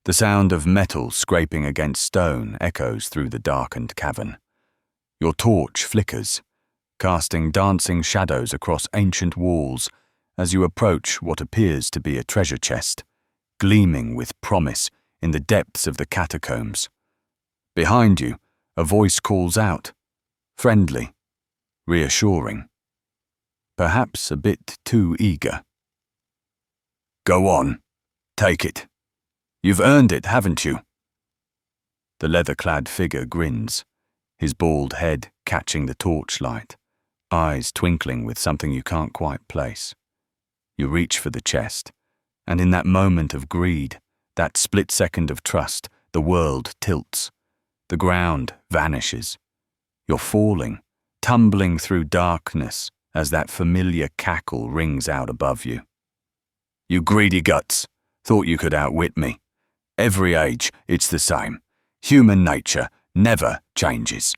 The sound of metal scraping against stone echoes through the darkened cavern. Your torch flickers, casting dancing shadows across ancient walls as you approach what appears to be a treasure chest, gleaming with promise in the depths of the catacombs. Behind you, a voice calls out, friendly, reassuring, perhaps a bit too eager. Go on, take it. You've earned it, haven't you? The leather-clad figure grins, his bald head catching the torchlight, eyes twinkling with something you can't quite place. You reach for the chest, and in that moment of greed, that split second of trust, the world tilts. The ground vanishes. You're falling, tumbling through darkness as that familiar cackle rings out above you. You greedy guts, thought you could outwit me. Every age, it's the same. Human nature never changes.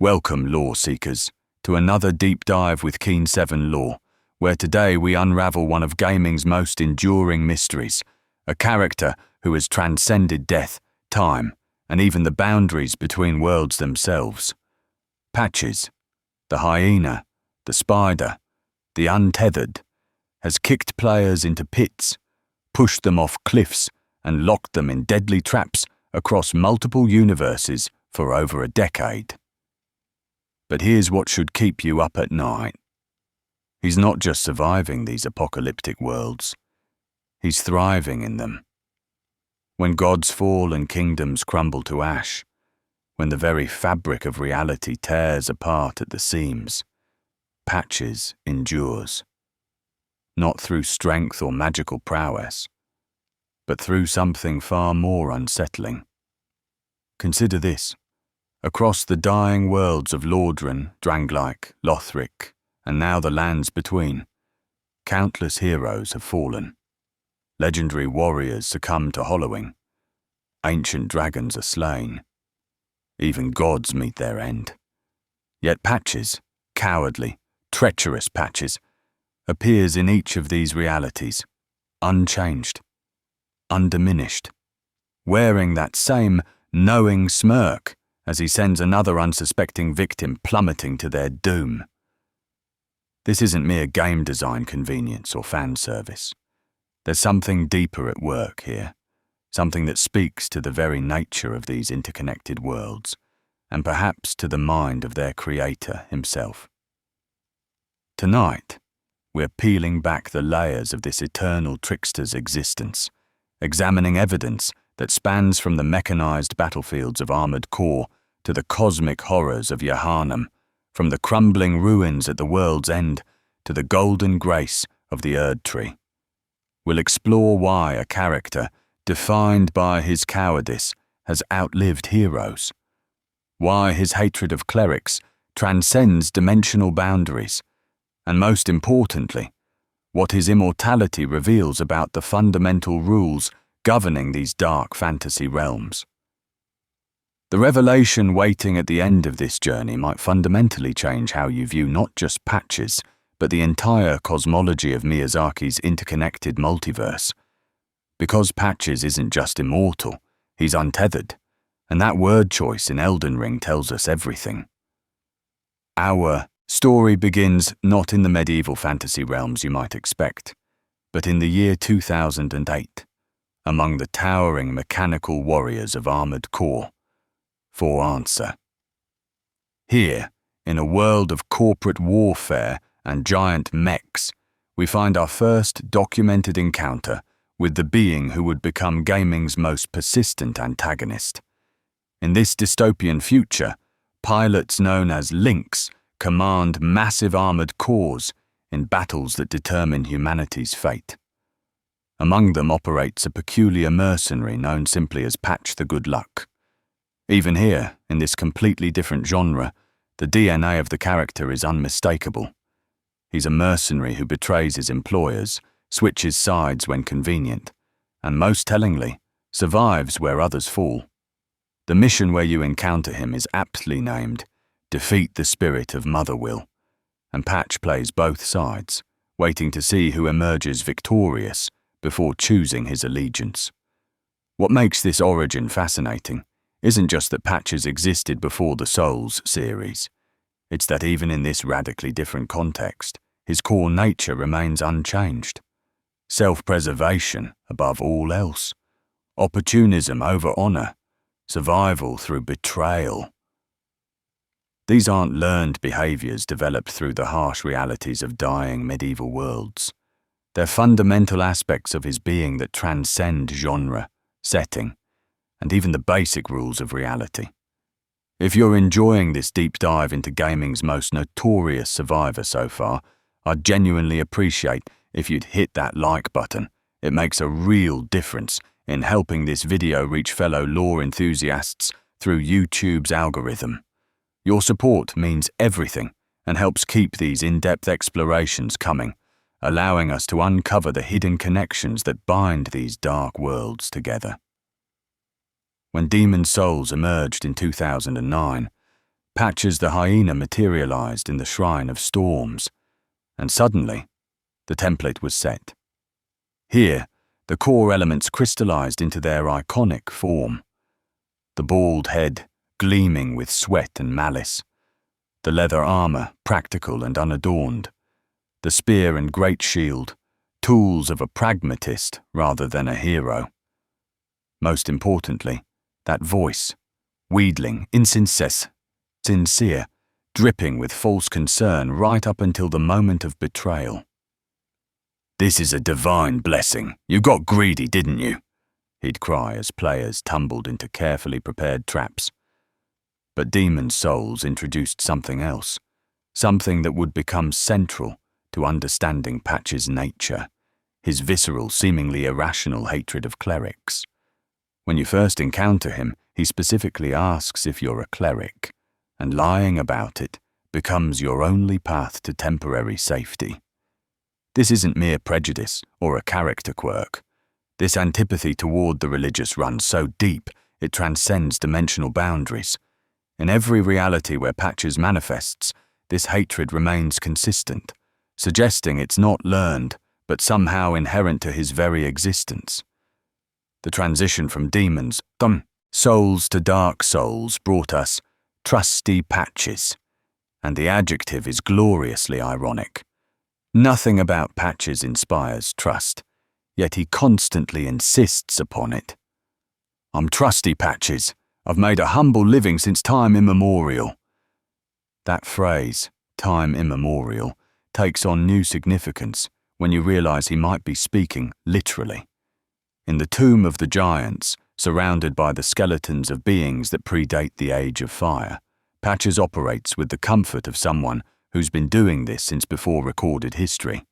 Welcome, law seekers, to another deep dive with Keen 7 Law, where today we unravel one of gaming's most enduring mysteries, a character who has transcended death, time, and even the boundaries between worlds themselves. Patches, the hyena, the spider, the untethered, has kicked players into pits, pushed them off cliffs, and locked them in deadly traps across multiple universes for over a decade. But here's what should keep you up at night. He's not just surviving these apocalyptic worlds, he's thriving in them. When gods fall and kingdoms crumble to ash, when the very fabric of reality tears apart at the seams, Patches endures. Not through strength or magical prowess, but through something far more unsettling. Consider this. Across the dying worlds of Lordran, Drangleic, Lothric, and now the lands between, countless heroes have fallen. Legendary warriors succumb to hollowing. Ancient dragons are slain. Even gods meet their end. Yet Patches, cowardly, treacherous Patches, appears in each of these realities, unchanged, undiminished, wearing that same knowing smirk as he sends another unsuspecting victim plummeting to their doom. This isn't mere game design convenience or fan service. There's something deeper at work here, something that speaks to the very nature of these interconnected worlds, and perhaps to the mind of their creator himself. Tonight, we're peeling back the layers of this eternal trickster's existence, examining evidence that spans from the mechanized battlefields of Armored Core to the cosmic horrors of Jahannam, from the crumbling ruins at the world's end to the golden grace of the Erd Tree. We'll explore why a character, defined by his cowardice, has outlived heroes, why his hatred of clerics transcends dimensional boundaries, and most importantly, what his immortality reveals about the fundamental rules governing these dark fantasy realms. The revelation waiting at the end of this journey might fundamentally change how you view not just Patches, but the entire cosmology of Miyazaki's interconnected multiverse. Because Patches isn't just immortal, he's untethered, and that word choice in Elden Ring tells us everything. Our story begins not in the medieval fantasy realms you might expect, but in the year 2008, among the towering mechanical warriors of Armored Core, for answer. Here, in a world of corporate warfare and giant mechs, we find our first documented encounter with the being who would become gaming's most persistent antagonist. In this dystopian future, pilots known as Lynx command massive armored cores in battles that determine humanity's fate. Among them operates a peculiar mercenary known simply as Patch the Good Luck. Even here, in this completely different genre, the DNA of the character is unmistakable. He's a mercenary who betrays his employers, switches sides when convenient, and most tellingly, survives where others fall. The mission where you encounter him is aptly named Defeat the Spirit of Mother Will, and Patch plays both sides, waiting to see who emerges victorious before choosing his allegiance. What makes this origin fascinating isn't just that Patches existed before the Souls series. It's that even in this radically different context, his core nature remains unchanged. Self-preservation above all else. Opportunism over honor. Survival through betrayal. These aren't learned behaviors developed through the harsh realities of dying medieval worlds. They're fundamental aspects of his being that transcend genre, setting, and even the basic rules of reality. If you're enjoying this deep dive into gaming's most notorious survivor so far, I'd genuinely appreciate if you'd hit that like button. It makes a real difference in helping this video reach fellow lore enthusiasts through YouTube's algorithm. Your support means everything and helps keep these in-depth explorations coming, allowing us to uncover the hidden connections that bind these dark worlds together. When Demon Souls emerged in 2009, Patches the Hyena materialized in the Shrine of Storms, and suddenly, the template was set. Here, the core elements crystallized into their iconic form. The bald head, gleaming with sweat and malice. The leather armor, practical and unadorned. The spear and great shield, tools of a pragmatist rather than a hero. Most importantly, that voice, wheedling, sincere, dripping with false concern right up until the moment of betrayal. "This is a divine blessing. You got greedy, didn't you?" he'd cry as players tumbled into carefully prepared traps. But Demon Souls introduced something else, something that would become central to understanding Patch's nature, his visceral, seemingly irrational hatred of clerics. When you first encounter him, he specifically asks if you're a cleric, and lying about it becomes your only path to temporary safety. This isn't mere prejudice or a character quirk. This antipathy toward the religious runs so deep it transcends dimensional boundaries. In every reality where Patches manifests, this hatred remains consistent, suggesting it's not learned, but somehow inherent to his very existence. The transition from demons, souls to dark souls brought us Trusty Patches, and the adjective is gloriously ironic. Nothing about Patches inspires trust, yet he constantly insists upon it. "I'm Trusty Patches. I've made a humble living since time immemorial." That phrase, time immemorial, takes on new significance when you realize he might be speaking literally. In the tomb of the giants, surrounded by the skeletons of beings that predate the Age of Fire, Patches operates with the comfort of someone who's been doing this since before recorded history.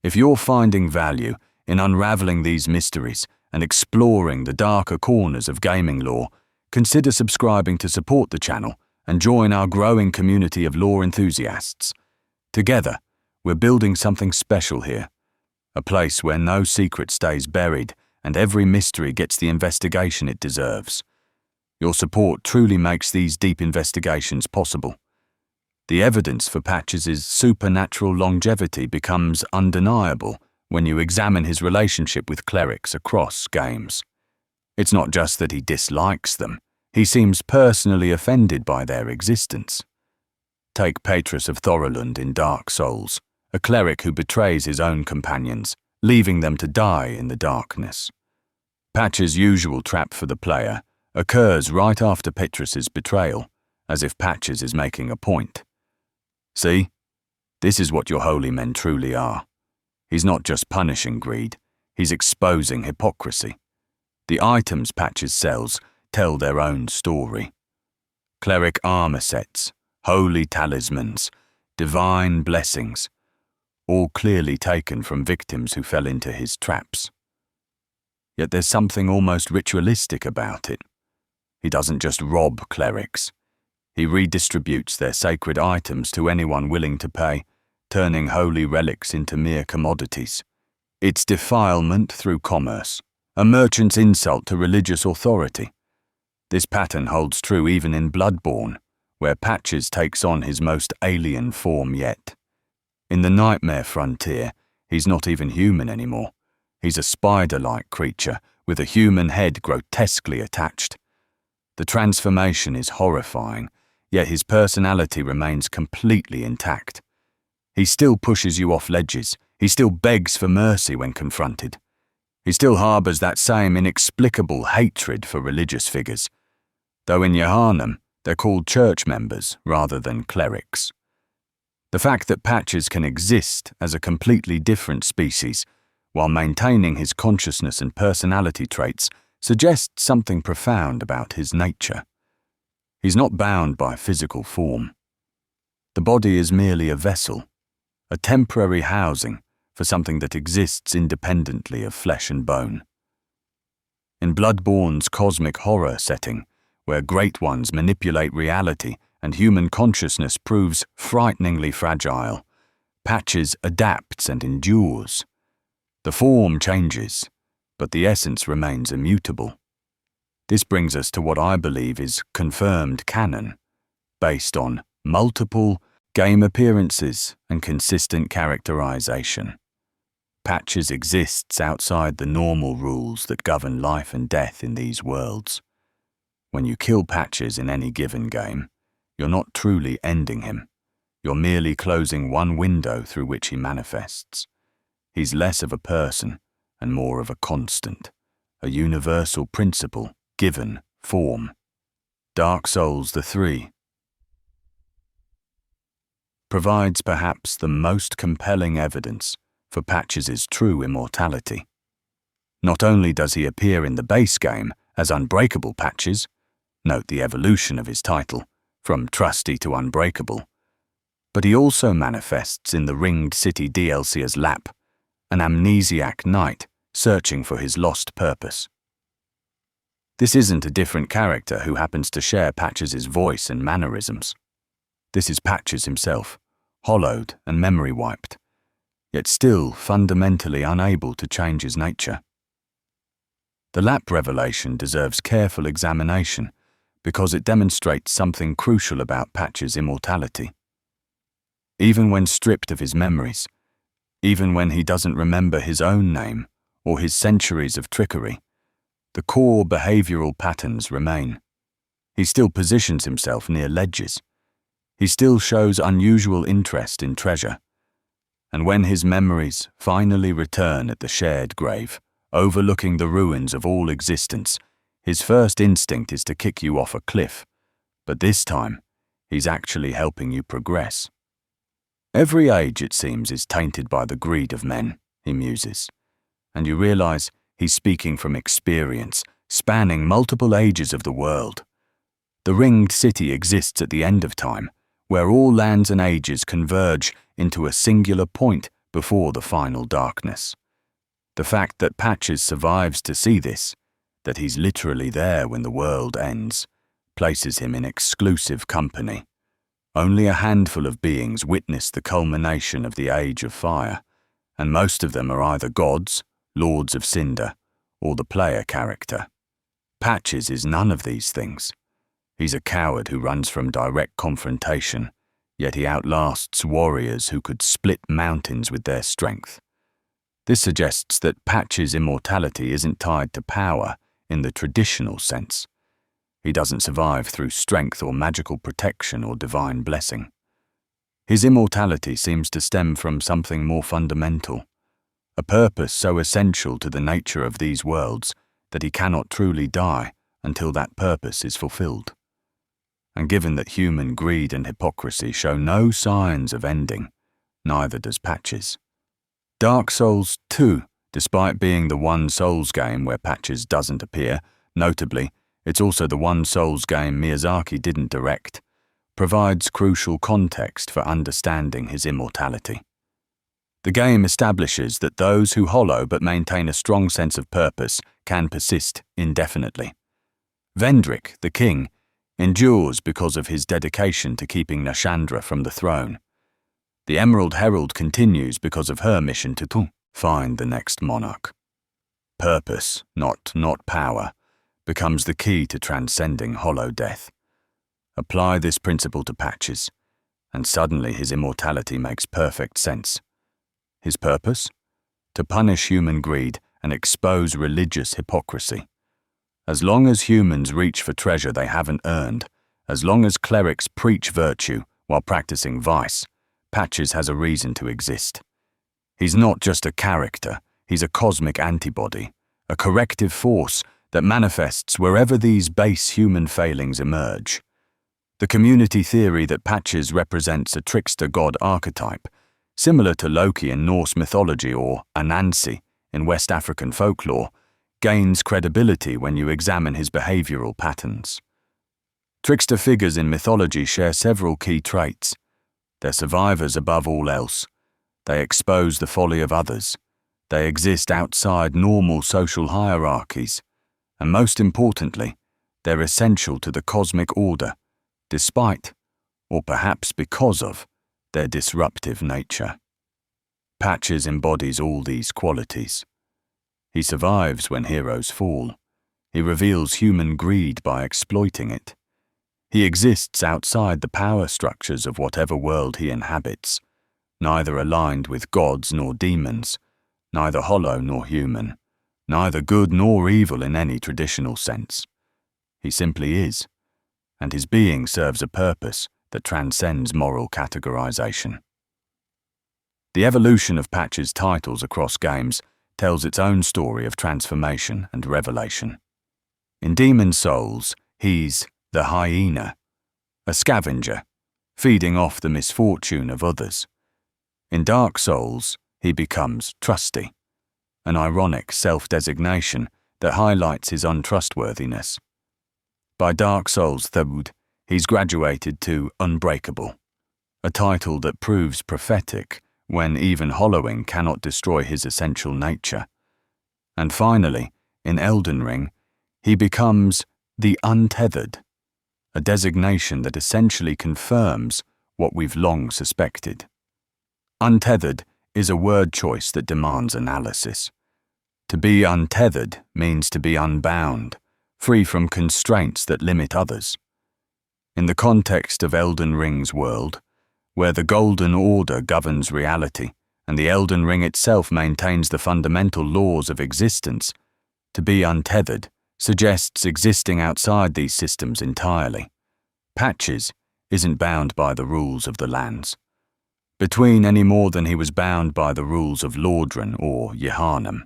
If you're finding value in unraveling these mysteries and exploring the darker corners of gaming lore, consider subscribing to support the channel and join our growing community of lore enthusiasts. Together, we're building something special here, a place where no secret stays buried and every mystery gets the investigation it deserves. Your support truly makes these deep investigations possible. The evidence for Patches' supernatural longevity becomes undeniable when you examine his relationship with clerics across games. It's not just that he dislikes them, he seems personally offended by their existence. Take Petrus of Thorolund in Dark Souls, a cleric who betrays his own companions, leaving them to die in the darkness. Patch's usual trap for the player occurs right after Petrus's betrayal, as if Patches is making a point. See, this is what your holy men truly are. He's not just punishing greed, he's exposing hypocrisy. The items Patches sells tell their own story. Cleric armor sets, holy talismans, divine blessings, all clearly taken from victims who fell into his traps. Yet there's something almost ritualistic about it. He doesn't just rob clerics. He redistributes their sacred items to anyone willing to pay, turning holy relics into mere commodities. It's defilement through commerce, a merchant's insult to religious authority. This pattern holds true even in Bloodborne, where Patches takes on his most alien form yet. In the Nightmare Frontier, he's not even human anymore. He's a spider-like creature with a human head grotesquely attached. The transformation is horrifying, yet his personality remains completely intact. He still pushes you off ledges. He still begs for mercy when confronted. He still harbours that same inexplicable hatred for religious figures, though in Johannem they're called church members rather than clerics. The fact that Patches can exist as a completely different species while maintaining his consciousness and personality traits suggests something profound about his nature. He's not bound by physical form. The body is merely a vessel, a temporary housing for something that exists independently of flesh and bone. In Bloodborne's cosmic horror setting, where great ones manipulate reality and human consciousness proves frighteningly fragile, Patches adapts and endures. The form changes, but the essence remains immutable. This brings us to what I believe is confirmed canon, based on multiple game appearances and consistent characterization. Patches exists outside the normal rules that govern life and death in these worlds. When you kill Patches in any given game, you're not truly ending him. You're merely closing one window through which he manifests. He's less of a person and more of a constant, a universal principle given form. Dark Souls the 3 provides perhaps the most compelling evidence for Patches' true immortality. Not only does he appear in the base game as Unbreakable Patches, note the evolution of his title, from Trusty to Unbreakable, but he also manifests in the Ringed City DLC as Lapp, an amnesiac knight searching for his lost purpose. This isn't a different character who happens to share Patches' voice and mannerisms. This is Patches himself, hollowed and memory wiped, yet still fundamentally unable to change his nature. The Lapp revelation deserves careful examination because it demonstrates something crucial about Patches' immortality. Even when stripped of his memories, even when he doesn't remember his own name or his centuries of trickery, the core behavioral patterns remain. He still positions himself near ledges. He still shows unusual interest in treasure. And when his memories finally return at the shared grave, overlooking the ruins of all existence, his first instinct is to kick you off a cliff, but this time, he's actually helping you progress. Every age, it seems, is tainted by the greed of men, he muses, and you realize he's speaking from experience, spanning multiple ages of the world. The Ringed City exists at the end of time, where all lands and ages converge into a singular point before the final darkness. The fact that Patches survives to see this, that he's literally there when the world ends, places him in exclusive company. Only a handful of beings witness the culmination of the Age of Fire, and most of them are either gods, lords of Cinder, or the player character. Patches is none of these things. He's a coward who runs from direct confrontation, yet he outlasts warriors who could split mountains with their strength. This suggests that Patches' immortality isn't tied to power in the traditional sense. He doesn't survive through strength or magical protection or divine blessing. His immortality seems to stem from something more fundamental, a purpose so essential to the nature of these worlds that he cannot truly die until that purpose is fulfilled. And given that human greed and hypocrisy show no signs of ending, neither does Patches. Dark Souls 2, despite being the one Souls game where Patches doesn't appear, notably, it's also the one Souls game Miyazaki didn't direct, provides crucial context for understanding his immortality. The game establishes that those who hollow but maintain a strong sense of purpose can persist indefinitely. Vendrick, the king, endures because of his dedication to keeping Nashandra from the throne. The Emerald Herald continues because of her mission to find the next monarch. Purpose, not power, becomes the key to transcending hollow death. Apply this principle to Patches, and suddenly his immortality makes perfect sense. His purpose? To punish human greed and expose religious hypocrisy. As long as humans reach for treasure they haven't earned, as long as clerics preach virtue while practicing vice, Patches has a reason to exist. He's not just a character, he's a cosmic antibody, a corrective force that manifests wherever these base human failings emerge. The community theory that Patches represents a trickster god archetype, similar to Loki in Norse mythology or Anansi in West African folklore, gains credibility when you examine his behavioral patterns. Trickster figures in mythology share several key traits. They're survivors above all else. They expose the folly of others. They exist outside normal social hierarchies. And most importantly, they're essential to the cosmic order, despite, or perhaps because of, their disruptive nature. Patches embodies all these qualities. He survives when heroes fall. He reveals human greed by exploiting it. He exists outside the power structures of whatever world he inhabits, neither aligned with gods nor demons, neither hollow nor human, neither good nor evil in any traditional sense. He simply is, and his being serves a purpose that transcends moral categorization. The evolution of Patches' titles across games tells its own story of transformation and revelation. In Demon's Souls, he's the Hyena, a scavenger, feeding off the misfortune of others. In Dark Souls, he becomes Trusty, an ironic self-designation that highlights his untrustworthiness. By Dark Souls 3, he's graduated to Unbreakable, a title that proves prophetic when even hollowing cannot destroy his essential nature. And finally, in Elden Ring, he becomes the Untethered, a designation that essentially confirms what we've long suspected. Untethered is a word choice that demands analysis. To be untethered means to be unbound, free from constraints that limit others. In the context of Elden Ring's world, where the Golden Order governs reality and the Elden Ring itself maintains the fundamental laws of existence, to be untethered suggests existing outside these systems entirely. Patches isn't bound by the rules of the lands between any more than he was bound by the rules of Lordran or Yeharnam.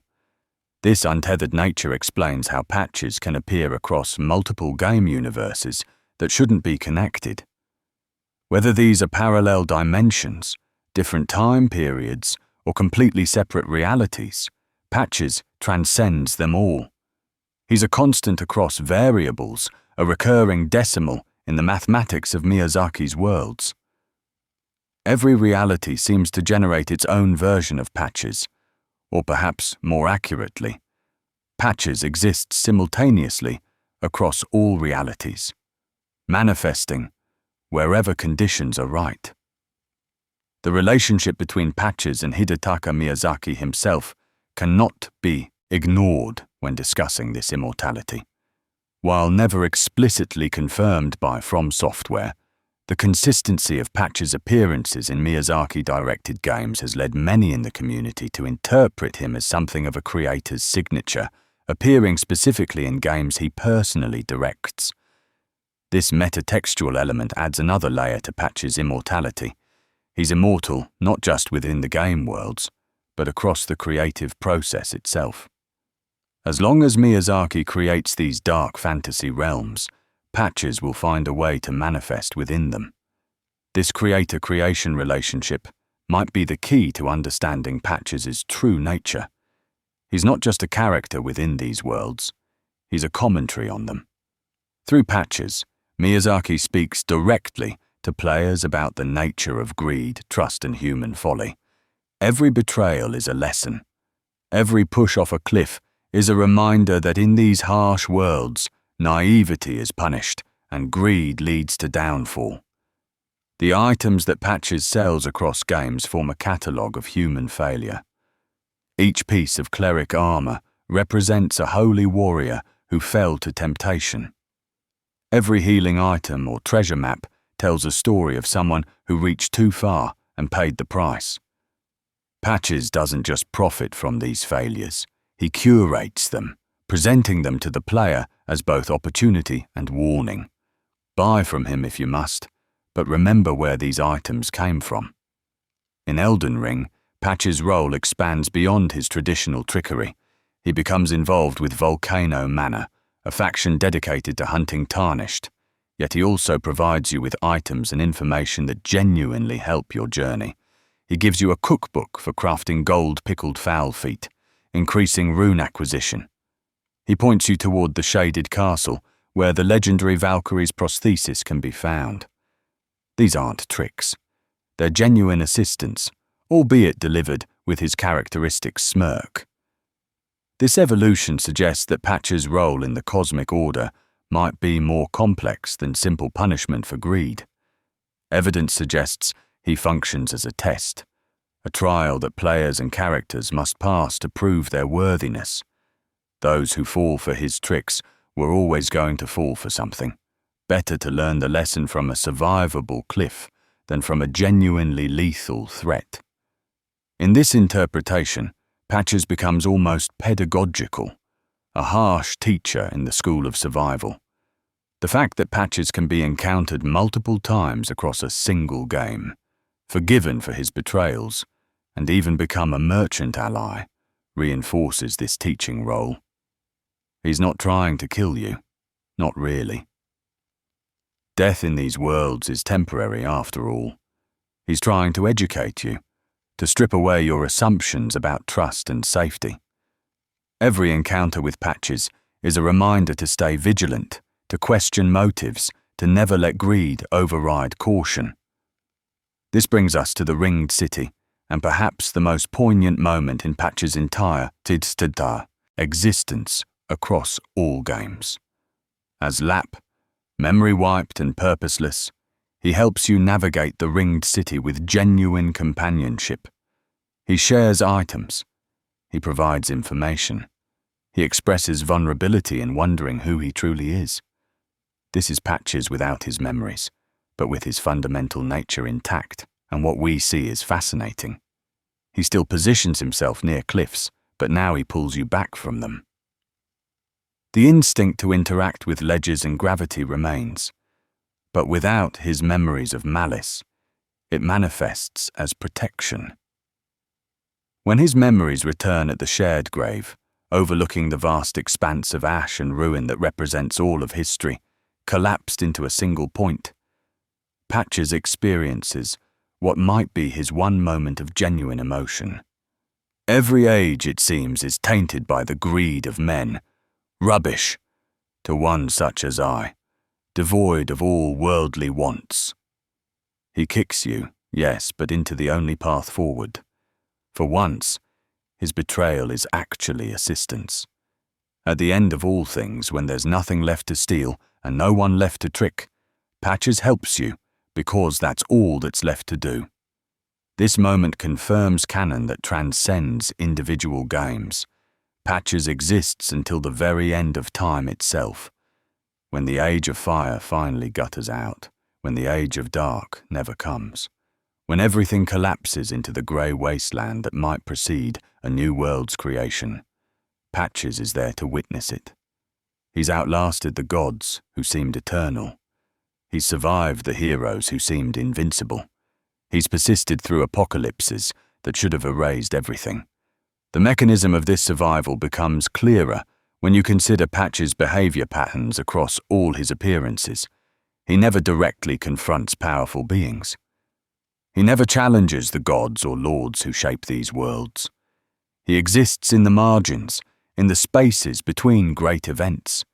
This untethered nature explains how Patches can appear across multiple game universes that shouldn't be connected. Whether these are parallel dimensions, different time periods, or completely separate realities, Patches transcends them all. He's a constant across variables, a recurring decimal in the mathematics of Miyazaki's worlds. Every reality seems to generate its own version of Patches, or perhaps more accurately, Patches exists simultaneously across all realities, manifesting wherever conditions are right. The relationship between Patches and Hidetaka Miyazaki himself cannot be ignored when discussing this immortality. While never explicitly confirmed by From Software, the consistency of Patches' appearances in Miyazaki-directed games has led many in the community to interpret him as something of a creator's signature, appearing specifically in games he personally directs. This metatextual element adds another layer to Patches' immortality. He's immortal not just within the game worlds, but across the creative process itself. As long as Miyazaki creates these dark fantasy realms, Patches will find a way to manifest within them. This creator-creation relationship might be the key to understanding Patches' true nature. He's not just a character within these worlds, he's a commentary on them. Through Patches, Miyazaki speaks directly to players about the nature of greed, trust, and human folly. Every betrayal is a lesson. Every push off a cliff is a reminder that in these harsh worlds, naivety is punished and greed leads to downfall. The items that Patches sells across games form a catalogue of human failure. Each piece of cleric armor represents a holy warrior who fell to temptation. Every healing item or treasure map tells a story of someone who reached too far and paid the price. Patches doesn't just profit from these failures, He curates them, presenting them to the player as both opportunity and warning. Buy from him if you must, but remember where these items came from. In Elden Ring, Patch's role expands beyond his traditional trickery. He becomes involved with Volcano Manor, a faction dedicated to hunting Tarnished, yet he also provides you with items and information that genuinely help your journey. He gives you a cookbook for crafting gold pickled fowl feet, increasing rune acquisition. He points you toward the shaded castle, where the legendary Valkyrie's prosthesis can be found. These aren't tricks. They're genuine assistance, albeit delivered with his characteristic smirk. This evolution suggests that Patch's role in the cosmic order might be more complex than simple punishment for greed. Evidence suggests he functions as a test, a trial that players and characters must pass to prove their worthiness. Those who fall for his tricks were always going to fall for something. Better to learn the lesson from a survivable cliff than from a genuinely lethal threat. In this interpretation, Patches becomes almost pedagogical, a harsh teacher in the school of survival. The fact that Patches can be encountered multiple times across a single game, forgiven for his betrayals, and even become a merchant ally, reinforces this teaching role. He's not trying to kill you, not really. Death in these worlds is temporary after all. He's trying to educate you, to strip away your assumptions about trust and safety. Every encounter with Patches is a reminder to stay vigilant, to question motives, to never let greed override caution. This brings us to the Ringed City, and perhaps the most poignant moment in Patch's entire Tidstadar existence across all games. As Lapp, memory-wiped and purposeless, he helps you navigate the Ringed City with genuine companionship. He shares items. He provides information. He expresses vulnerability in wondering who he truly is. This is Patches without his memories, but with his fundamental nature intact, and what we see is fascinating. He still positions himself near cliffs, but now he pulls you back from them. The instinct to interact with ledges and gravity remains, but without his memories of malice, it manifests as protection. When his memories return at the shared grave, overlooking the vast expanse of ash and ruin that represents all of history, collapsed into a single point, Patches experiences what might be his one moment of genuine emotion. Every age, it seems, is tainted by the greed of men. Rubbish, to one such as I, devoid of all worldly wants. He kicks you, yes, but into the only path forward. For once, his betrayal is actually assistance. At the end of all things, when there's nothing left to steal and no one left to trick, Patches helps you because that's all that's left to do. This moment confirms canon that transcends individual games. Patches exists until the very end of time itself, when the age of fire finally gutters out, when the age of dark never comes, when everything collapses into the grey wasteland that might precede a new world's creation. Patches is there to witness it. He's outlasted the gods who seemed eternal. He's survived the heroes who seemed invincible. He's persisted through apocalypses that should have erased everything. The mechanism of this survival becomes clearer when you consider Patch's behavior patterns across all his appearances. He never directly confronts powerful beings. He never challenges the gods or lords who shape these worlds. He exists in the margins, in the spaces between great events,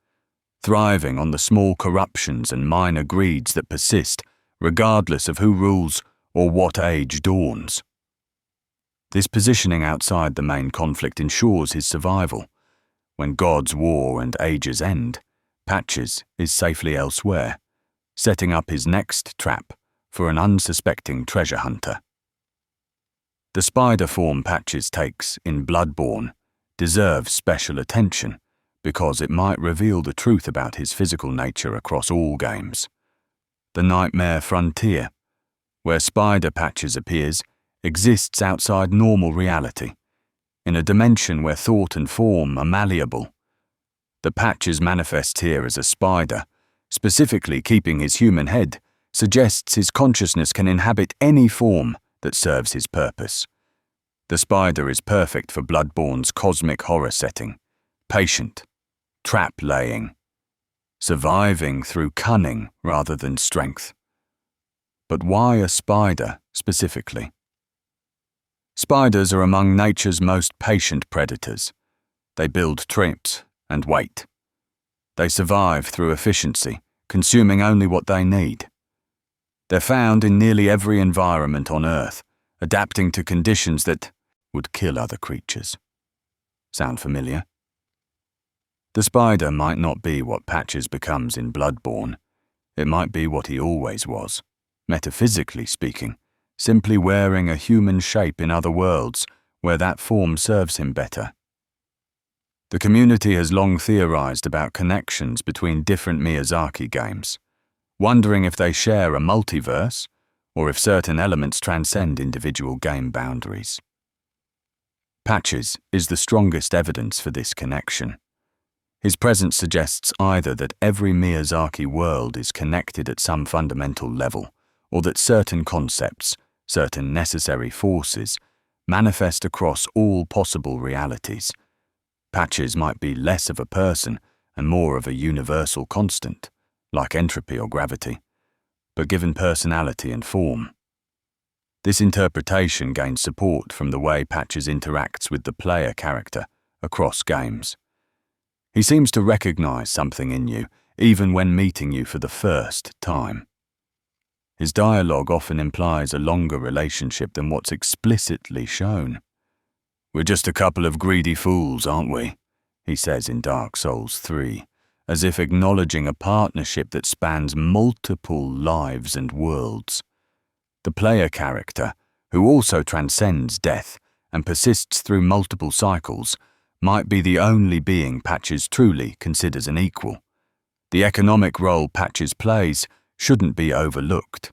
thriving on the small corruptions and minor greeds that persist, regardless of who rules or what age dawns. This positioning outside the main conflict ensures his survival. When gods war and ages end, Patches is safely elsewhere, setting up his next trap for an unsuspecting treasure hunter. The spider form Patches takes in Bloodborne deserves special attention because it might reveal the truth about his physical nature across all games. The Nightmare Frontier, where Spider Patches appears, exists outside normal reality. in a dimension where thought and form are malleable. The Patches manifests here as a spider, specifically keeping his human head, suggests his consciousness can inhabit any form that serves his purpose. The spider is perfect for Bloodborne's cosmic horror setting, patient, trap-laying, surviving through cunning rather than strength. But why a spider specifically? Spiders are among nature's most patient predators. They build traps and wait. They survive through efficiency, consuming only what they need. They're found in nearly every environment on Earth, adapting to conditions that would kill other creatures. Sound familiar? The spider might not be what Patches becomes in Bloodborne. It might be what he always was, metaphysically speaking, simply wearing a human shape in other worlds where that form serves him better. The community has long theorized about connections between different Miyazaki games, wondering if they share a multiverse or if certain elements transcend individual game boundaries. Patches is the strongest evidence for this connection. His presence suggests either that every Miyazaki world is connected at some fundamental level, or that certain concepts, certain necessary forces, manifest across all possible realities. Patches might be less of a person and more of a universal constant, like entropy or gravity, but given personality and form. This interpretation gains support from the way Patches interacts with the player character across games. He seems to recognize something in you, even when meeting you for the first time. His dialogue often implies a longer relationship than what's explicitly shown. "We're just a couple of greedy fools, aren't we?" he says in Dark Souls 3, as if acknowledging a partnership that spans multiple lives and worlds. The player character, who also transcends death and persists through multiple cycles, might be the only being Patches truly considers an equal. The economic role Patches plays shouldn't be overlooked.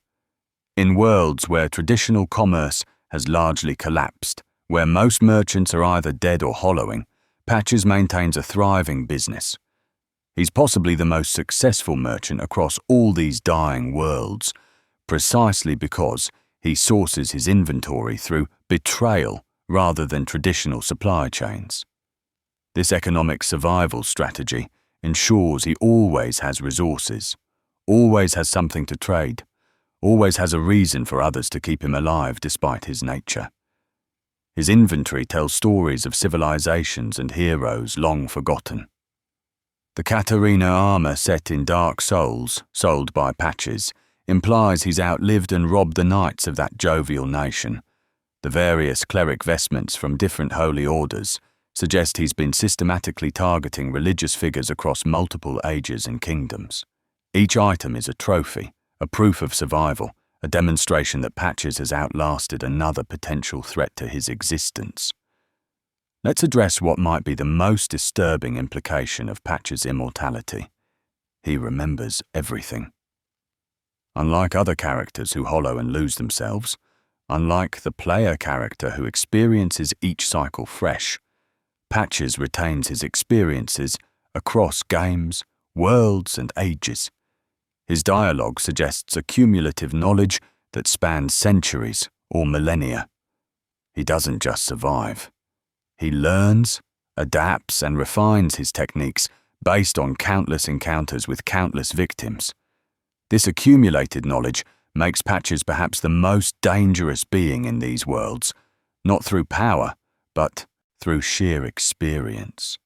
In worlds where traditional commerce has largely collapsed, where most merchants are either dead or hollowing, Patches maintains a thriving business. He's possibly the most successful merchant across all these dying worlds, precisely because he sources his inventory through betrayal rather than traditional supply chains. This economic survival strategy ensures he always has resources, always has something to trade, always has a reason for others to keep him alive despite his nature. His inventory tells stories of civilizations and heroes long forgotten. The Katarina armor set in Dark Souls, sold by Patches, implies he's outlived and robbed the knights of that jovial nation. The various cleric vestments from different holy orders suggest he's been systematically targeting religious figures across multiple ages and kingdoms. Each item is a trophy, a proof of survival, a demonstration that Patches has outlasted another potential threat to his existence. Let's address what might be the most disturbing implication of Patches' immortality. He remembers everything. Unlike other characters who hollow and lose themselves, unlike the player character who experiences each cycle fresh, Patches retains his experiences across games, worlds, and ages. His dialogue suggests a cumulative knowledge that spans centuries or millennia. He doesn't just survive. He learns, adapts, and refines his techniques based on countless encounters with countless victims. This accumulated knowledge makes Patches perhaps the most dangerous being in these worlds, not through power, but through sheer experience.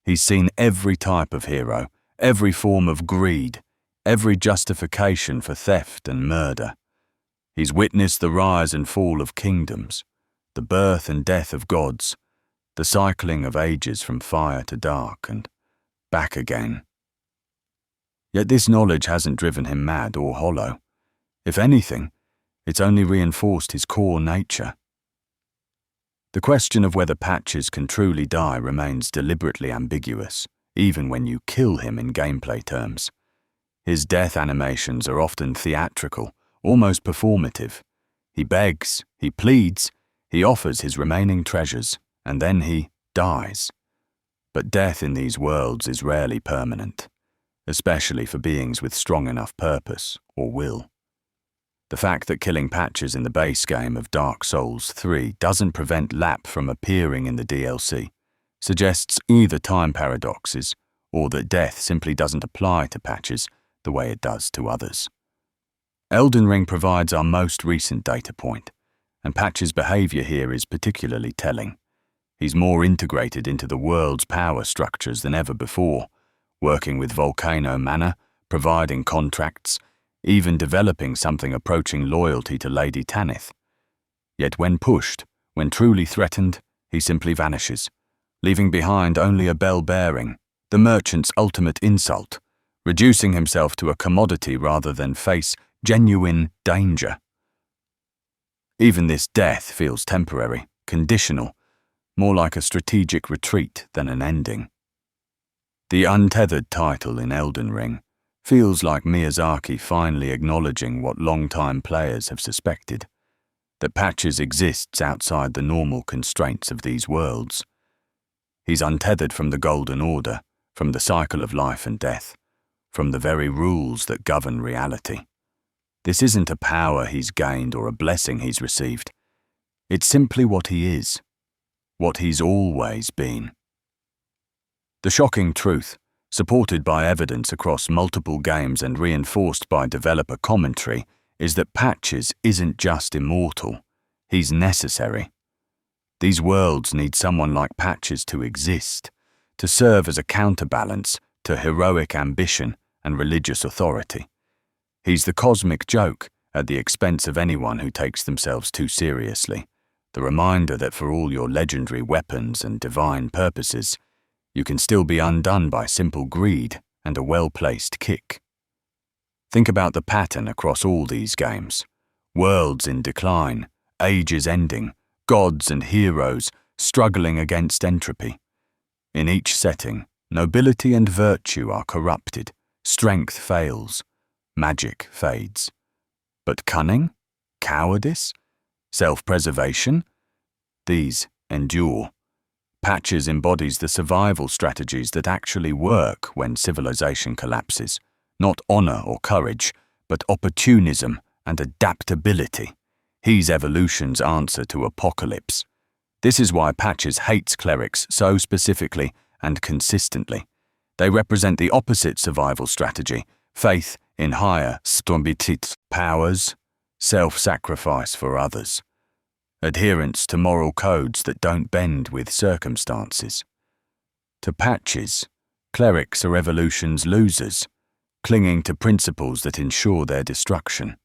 He's seen every type of hero, every form of greed, every justification for theft and murder. He's witnessed the rise and fall of kingdoms, the birth and death of gods, the cycling of ages from fire to dark and back again. Yet this knowledge hasn't driven him mad or hollow. If anything, it's only reinforced his core nature. The question of whether Patches can truly die remains deliberately ambiguous, even when you kill him in gameplay terms. His death animations are often theatrical, almost performative. He begs, he pleads, he offers his remaining treasures, and then he dies. But death in these worlds is rarely permanent, especially for beings with strong enough purpose or will. The fact that killing Patches in the base game of Dark Souls 3 doesn't prevent Lapp from appearing in the DLC suggests either time paradoxes or that death simply doesn't apply to Patches the way it does to others. Elden Ring provides our most recent data point, and Patches' behavior here is particularly telling. He's more integrated into the world's power structures than ever before, working with Volcano Manor, providing contracts, even developing something approaching loyalty to Lady Tanith. Yet when pushed, when truly threatened, he simply vanishes, leaving behind only a bell bearing, the merchant's ultimate insult, reducing himself to a commodity rather than face genuine danger. Even this death feels temporary, conditional, more like a strategic retreat than an ending. The Untethered title in Elden Ring feels like Miyazaki finally acknowledging what long-time players have suspected, that Patches exists outside the normal constraints of these worlds. He's untethered from the Golden Order, from the cycle of life and death, from the very rules that govern reality. This isn't a power he's gained or a blessing he's received. It's simply what he is, what he's always been. The shocking truth, supported by evidence across multiple games and reinforced by developer commentary, is that Patches isn't just immortal, he's necessary. These worlds need someone like Patches to exist, to serve as a counterbalance to heroic ambition and religious authority. He's the cosmic joke at the expense of anyone who takes themselves too seriously, the reminder that for all your legendary weapons and divine purposes, you can still be undone by simple greed and a well-placed kick. Think about the pattern across all these games. Worlds in decline, ages ending, gods and heroes struggling against entropy. In each setting, nobility and virtue are corrupted, strength fails, magic fades. But cunning, cowardice, self-preservation, these endure. Patches embodies the survival strategies that actually work when civilization collapses. Not honor or courage, but opportunism and adaptability. He's evolution's answer to apocalypse. This is why Patches hates clerics so specifically and consistently. They represent the opposite survival strategy, faith in higher stormbetit powers, self-sacrifice for others, adherence to moral codes that don't bend with circumstances. To Patches, clerics are evolution's losers, clinging to principles that ensure their destruction.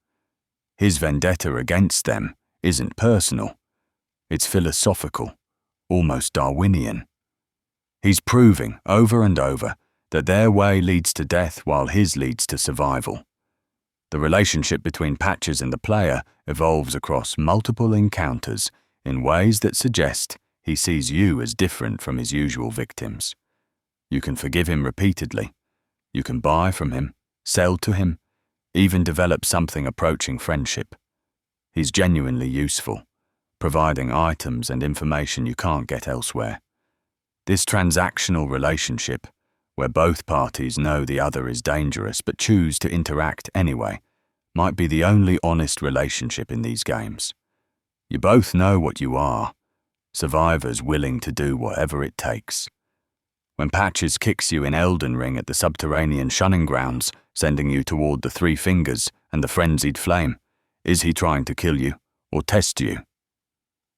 His vendetta against them isn't personal, it's philosophical, almost Darwinian. He's proving over and over that their way leads to death while his leads to survival. The relationship between Patches and the player evolves across multiple encounters in ways that suggest he sees you as different from his usual victims. You can forgive him repeatedly. You can buy from him, sell to him, even develop something approaching friendship. He's genuinely useful, providing items and information you can't get elsewhere. This transactional relationship, where both parties know the other is dangerous but choose to interact anyway, might be the only honest relationship in these games. You both know what you are, survivors willing to do whatever it takes. When Patches kicks you in Elden Ring at the subterranean shunning grounds, sending you toward the Three Fingers and the Frenzied Flame, is he trying to kill you or test you?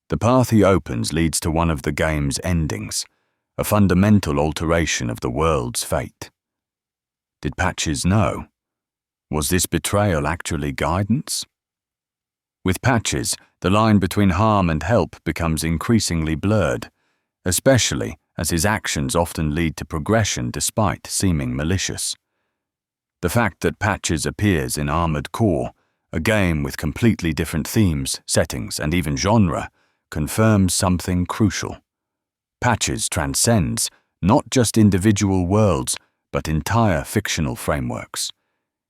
The path he opens leads to one of the game's endings, a fundamental alteration of the world's fate. Did Patches know? Was this betrayal actually guidance? With Patches, the line between harm and help becomes increasingly blurred, especially as his actions often lead to progression despite seeming malicious. The fact that Patches appears in Armored Core, a game with completely different themes, settings, and even genre, confirms something crucial. Patches transcends not just individual worlds, but entire fictional frameworks.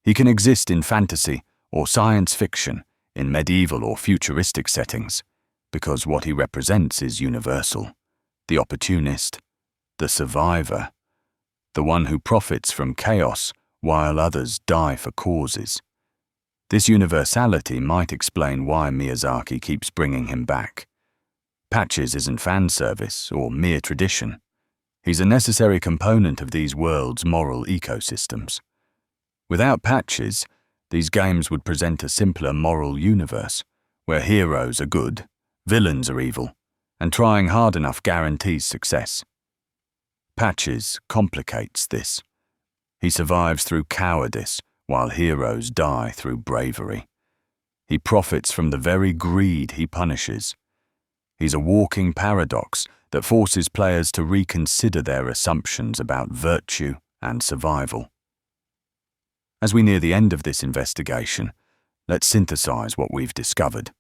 He can exist in fantasy or science fiction, in medieval or futuristic settings, because what he represents is universal. the opportunist, the survivor, the one who profits from chaos while others die for causes. This universality might explain why Miyazaki keeps bringing him back. Patches isn't fan service or mere tradition. He's a necessary component of these worlds' moral ecosystems. Without patches, these games would present a simpler moral universe, where heroes are good, villains are evil, and trying hard enough guarantees success. Patches complicates this. He survives through cowardice, while heroes die through bravery. He profits from the very greed he punishes. He's a walking paradox that forces players to reconsider their assumptions about virtue and survival. As we near the end of this investigation, let's synthesize what we've discovered.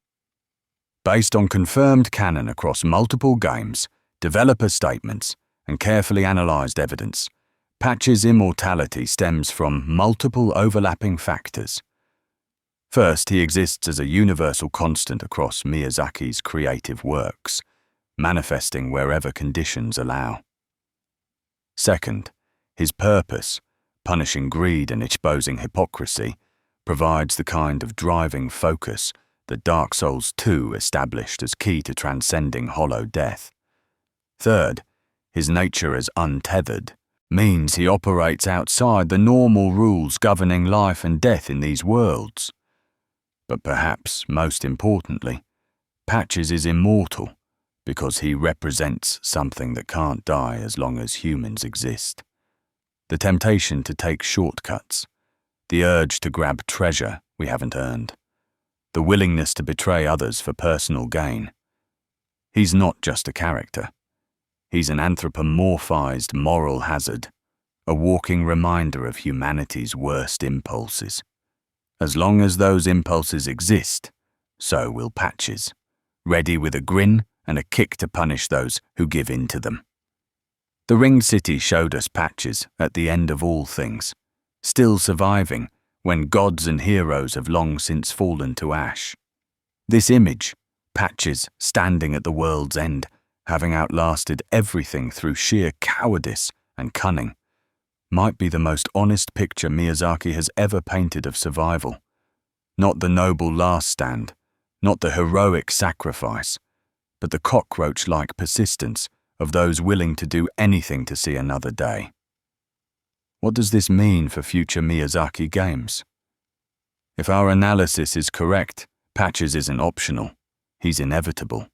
Based on confirmed canon across multiple games, developer statements, and carefully analyzed evidence, Patch's immortality stems from multiple overlapping factors. First, he exists as a universal constant across Miyazaki's creative works, manifesting wherever conditions allow. Second, his purpose, punishing greed and exposing hypocrisy, provides the kind of driving focus that Dark Souls 2 established as key to transcending hollow death. Third, his nature as untethered means he operates outside the normal rules governing life and death in these worlds. But perhaps most importantly, Patches is immortal because he represents something that can't die as long as humans exist. The temptation to take shortcuts, the urge to grab treasure we haven't earned, the willingness to betray others for personal gain. He's not just a character. He's an anthropomorphized moral hazard, a walking reminder of humanity's worst impulses. As long as those impulses exist, so will Patches, ready with a grin and a kick to punish those who give in to them. The Ringed City showed us Patches at the end of all things, still surviving when gods and heroes have long since fallen to ash. This image, Patches standing at the world's end, having outlasted everything through sheer cowardice and cunning, might be the most honest picture Miyazaki has ever painted of survival. Not the noble last stand, not the heroic sacrifice, but the cockroach-like persistence of those willing to do anything to see another day. What does this mean for future Miyazaki games? If our analysis is correct, Patches isn't optional, he's inevitable.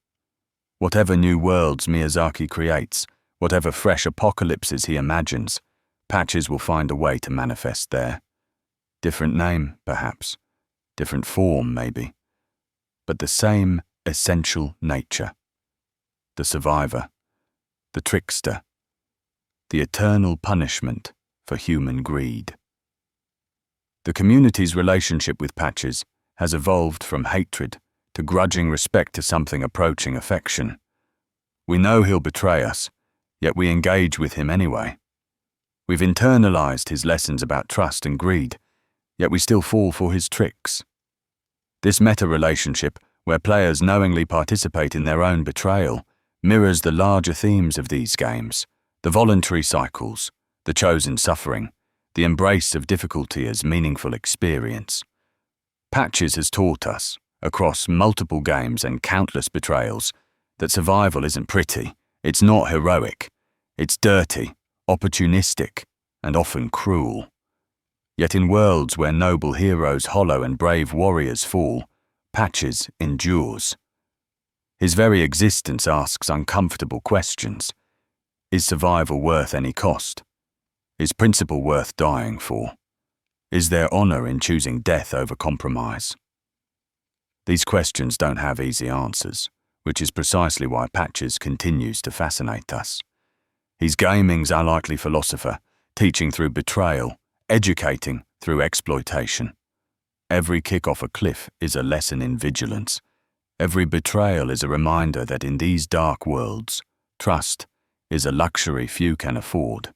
Whatever new worlds Miyazaki creates, whatever fresh apocalypses he imagines, Patches will find a way to manifest there. Different name, perhaps. Different form, maybe. But the same essential nature. The survivor. The trickster. The eternal punishment for human greed. The community's relationship with Patches has evolved from hatred to grudging respect to something approaching affection. We know he'll betray us, yet we engage with him anyway. We've internalized his lessons about trust and greed, yet we still fall for his tricks. This meta-relationship, where players knowingly participate in their own betrayal, mirrors the larger themes of these games, the voluntary cycles, the chosen suffering, the embrace of difficulty as meaningful experience. Patches has taught us, across multiple games and countless betrayals, that survival isn't pretty, it's not heroic, it's dirty, opportunistic, and often cruel. Yet in worlds where noble heroes hollow and brave warriors fall, Patches endures. His very existence asks uncomfortable questions. Is survival worth any cost? Is principle worth dying for? Is there honor in choosing death over compromise? These questions don't have easy answers, which is precisely why Patches continues to fascinate us. He's gaming's unlikely philosopher, teaching through betrayal, educating through exploitation. Every kick off a cliff is a lesson in vigilance. Every betrayal is a reminder that in these dark worlds, trust is a luxury few can afford.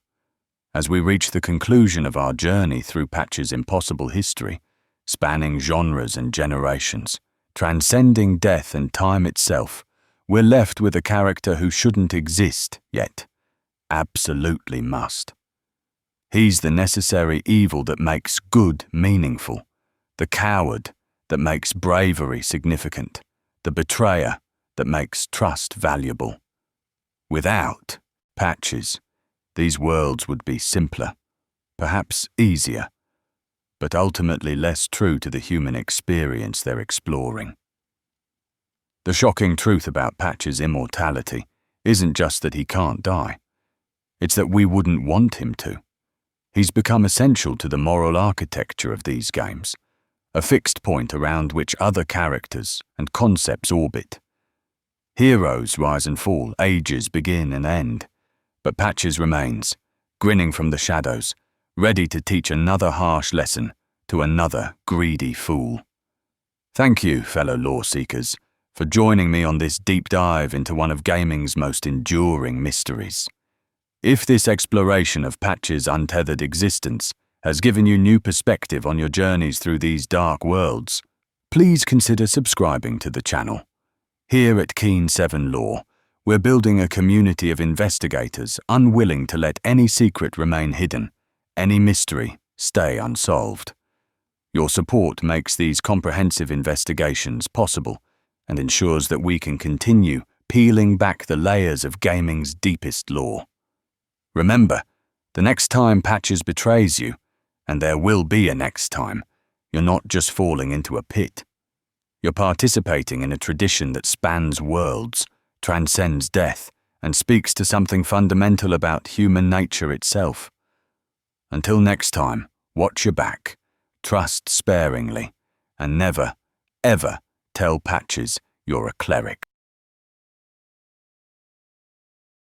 As we reach the conclusion of our journey through Patch's impossible history, spanning genres and generations, transcending death and time itself, we're left with a character who shouldn't exist, yet absolutely must. He's the necessary evil that makes good meaningful, the coward that makes bravery significant, the betrayer that makes trust valuable. Without Patches, these worlds would be simpler, perhaps easier, but ultimately less true to the human experience they're exploring. The shocking truth about Patches' immortality isn't just that he can't die. It's that we wouldn't want him to. He's become essential to the moral architecture of these games, a fixed point around which other characters and concepts orbit. Heroes rise and fall, ages begin and end, but Patches remains, grinning from the shadows, ready to teach another harsh lesson to another greedy fool. Thank you, fellow lore seekers, for joining me on this deep dive into one of gaming's most enduring mysteries. If this exploration of Patches' untethered existence has given you new perspective on your journeys through these dark worlds, please consider subscribing to the channel. Here at Keen 7 Lore, we're building a community of investigators unwilling to let any secret remain hidden, any mystery stay unsolved. Your support makes these comprehensive investigations possible and ensures that we can continue peeling back the layers of gaming's deepest lore. Remember, the next time Patches betrays you, and there will be a next time, you're not just falling into a pit. You're participating in a tradition that spans worlds, transcends death, and speaks to something fundamental about human nature itself. Until next time, watch your back, trust sparingly, and never, ever tell Patches you're a cleric.